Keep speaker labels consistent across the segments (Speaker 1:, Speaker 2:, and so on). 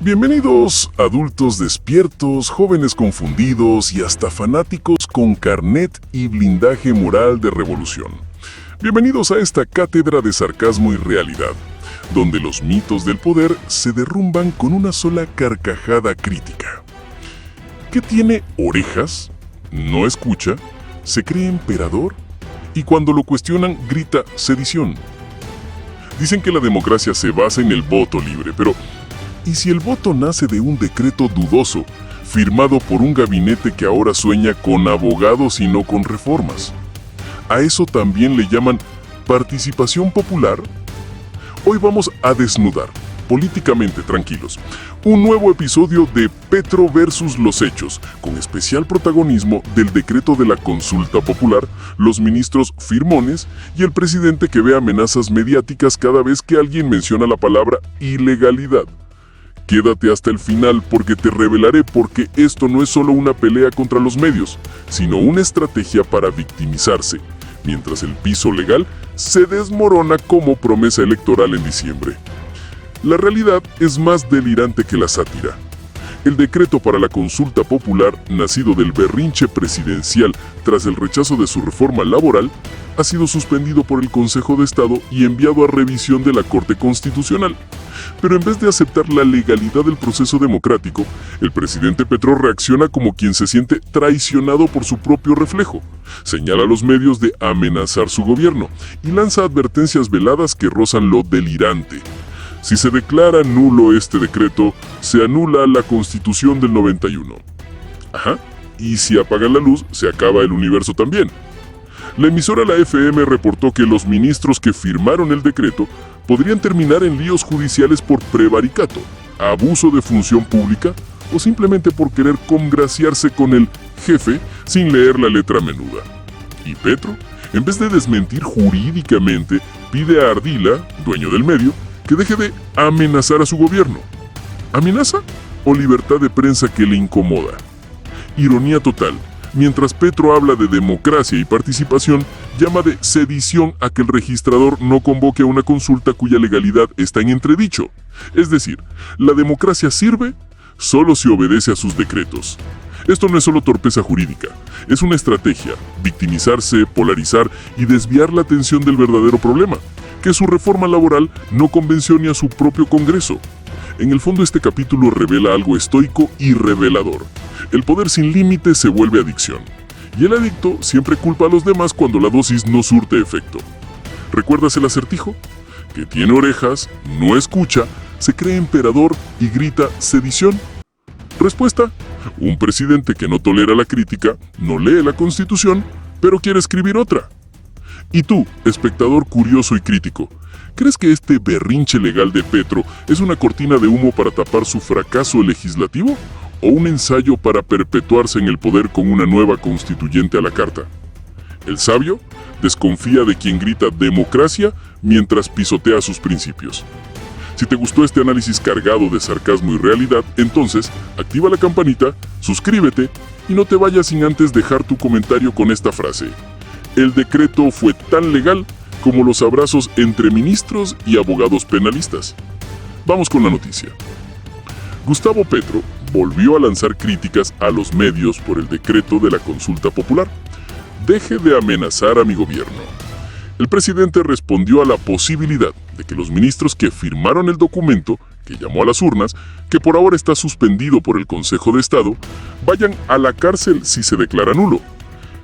Speaker 1: Bienvenidos, adultos despiertos, jóvenes confundidos y hasta fanáticos con carnet y blindaje moral de revolución. Bienvenidos a esta cátedra de sarcasmo y realidad, donde los mitos del poder se derrumban con una sola carcajada crítica. ¿Qué tiene orejas? No escucha, se cree emperador y cuando lo cuestionan grita sedición. Dicen que la democracia se basa en el voto libre, pero ¿y si el voto nace de un decreto dudoso, firmado por un gabinete que ahora sueña con abogados y no con reformas? ¿A eso también le llaman participación popular? Hoy vamos a desnudar, políticamente tranquilos, un nuevo episodio de Petro versus los hechos, con especial protagonismo del decreto de la consulta popular, los ministros firmones y el presidente que ve amenazas mediáticas cada vez que alguien menciona la palabra ilegalidad. Quédate hasta el final porque te revelaré porque esto no es solo una pelea contra los medios, sino una estrategia para victimizarse, mientras el piso legal se desmorona como promesa electoral en diciembre. La realidad es más delirante que la sátira. El decreto para la consulta popular, nacido del berrinche presidencial tras el rechazo de su reforma laboral, ha sido suspendido por el Consejo de Estado y enviado a revisión de la Corte Constitucional. Pero en vez de aceptar la legalidad del proceso democrático, el presidente Petro reacciona como quien se siente traicionado por su propio reflejo. Señala a los medios de amenazar su gobierno y lanza advertencias veladas que rozan lo delirante. Si se declara nulo este decreto, se anula la Constitución del 91. Y si apagan la luz, se acaba el universo también. La emisora La FM reportó que los ministros que firmaron el decreto podrían terminar en líos judiciales por prevaricato, abuso de función pública o simplemente por querer congraciarse con el jefe sin leer la letra menuda. Y Petro, en vez de desmentir jurídicamente, pide a Ardila, dueño del medio, que deje de amenazar a su gobierno. ¿Amenaza o libertad de prensa que le incomoda? Ironía total. Mientras Petro habla de democracia y participación, llama de sedición a que el registrador no convoque a una consulta cuya legalidad está en entredicho. Es decir, la democracia sirve solo si obedece a sus decretos. Esto no es solo torpeza jurídica, es una estrategia, victimizarse, polarizar y desviar la atención del verdadero problema, que su reforma laboral no convenció ni a su propio Congreso. En el fondo este capítulo revela algo estoico y revelador. El poder sin límite se vuelve adicción. Y el adicto siempre culpa a los demás cuando la dosis no surte efecto. ¿Recuerdas el acertijo? Que tiene orejas, no escucha, se cree emperador y grita sedición. Respuesta: un presidente que no tolera la crítica, no lee la Constitución, pero quiere escribir otra. Y tú, espectador curioso y crítico, ¿crees que este berrinche legal de Petro es una cortina de humo para tapar su fracaso legislativo? ¿O un ensayo para perpetuarse en el poder con una nueva constituyente a la carta? El sabio desconfía de quien grita democracia mientras pisotea sus principios. Si te gustó este análisis cargado de sarcasmo y realidad, entonces activa la campanita, suscríbete y no te vayas sin antes dejar tu comentario con esta frase: el decreto fue tan legal como los abrazos entre ministros y abogados penalistas. Vamos con la noticia. Gustavo Petro volvió a lanzar críticas a los medios por el decreto de la consulta popular. Deje de amenazar a mi gobierno. El presidente respondió a la posibilidad de que los ministros que firmaron el documento, que llamó a las urnas, que por ahora está suspendido por el Consejo de Estado, vayan a la cárcel si se declara nulo.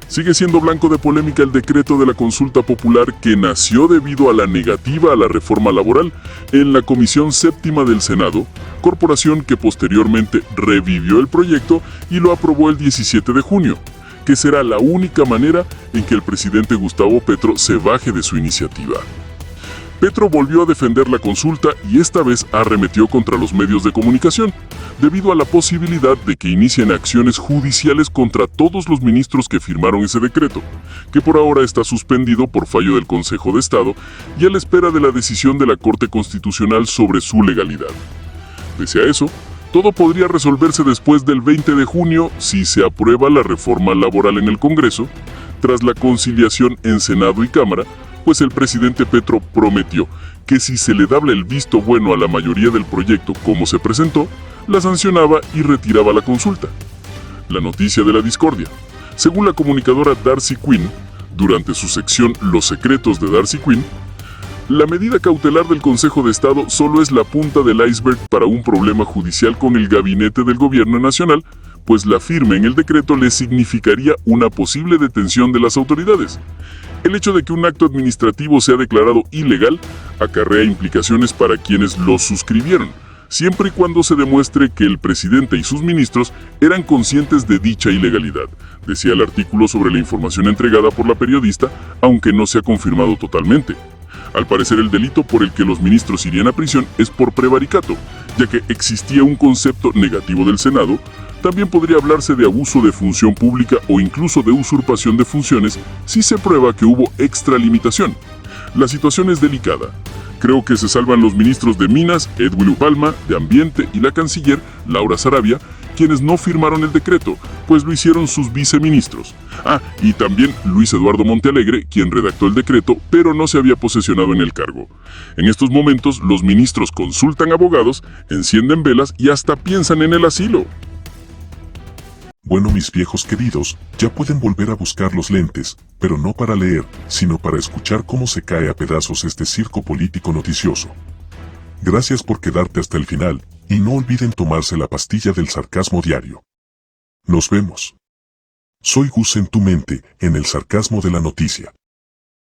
Speaker 1: Sigue siendo blanco de polémica el decreto de la consulta popular que nació debido a la negativa a la reforma laboral en la Comisión Séptima del Senado, corporación que posteriormente revivió el proyecto y lo aprobó el 17 de junio, que será la única manera en que el presidente Gustavo Petro se baje de su iniciativa. Petro volvió a defender la consulta y esta vez arremetió contra los medios de comunicación, debido a la posibilidad de que inicien acciones judiciales contra todos los ministros que firmaron ese decreto, que por ahora está suspendido por fallo del Consejo de Estado y a la espera de la decisión de la Corte Constitucional sobre su legalidad. Pese a eso, todo podría resolverse después del 20 de junio si se aprueba la reforma laboral en el Congreso, tras la conciliación en Senado y Cámara, pues el presidente Petro prometió que si se le daba el visto bueno a la mayoría del proyecto como se presentó, la sancionaba y retiraba la consulta. La noticia de la discordia. Según la comunicadora Darcy Quinn, durante su sección Los secretos de Darcy Quinn, la medida cautelar del Consejo de Estado solo es la punta del iceberg para un problema judicial con el gabinete del gobierno nacional, pues la firma en el decreto le significaría una posible detención de las autoridades. El hecho de que un acto administrativo sea declarado ilegal acarrea implicaciones para quienes lo suscribieron, siempre y cuando se demuestre que el presidente y sus ministros eran conscientes de dicha ilegalidad, decía el artículo sobre la información entregada por la periodista, aunque no se ha confirmado totalmente. Al parecer, el delito por el que los ministros irían a prisión es por prevaricato, ya que existía un concepto negativo del Senado. También podría hablarse de abuso de función pública o incluso de usurpación de funciones si se prueba que hubo extralimitación. La situación es delicada. Creo que se salvan los ministros de Minas, Edwin Palma, de Ambiente y la canciller, Laura Sarabia, quienes no firmaron el decreto, pues lo hicieron sus viceministros. Y también Luis Eduardo Montealegre, quien redactó el decreto, pero no se había posesionado en el cargo. En estos momentos, los ministros consultan abogados, encienden velas y hasta piensan en el asilo.
Speaker 2: Bueno, mis viejos queridos, ya pueden volver a buscar los lentes, pero no para leer, sino para escuchar cómo se cae a pedazos este circo político noticioso. Gracias por quedarte hasta el final, y no olviden tomarse la pastilla del sarcasmo diario. Nos vemos. Soy Gus en tu mente, en el sarcasmo de la noticia.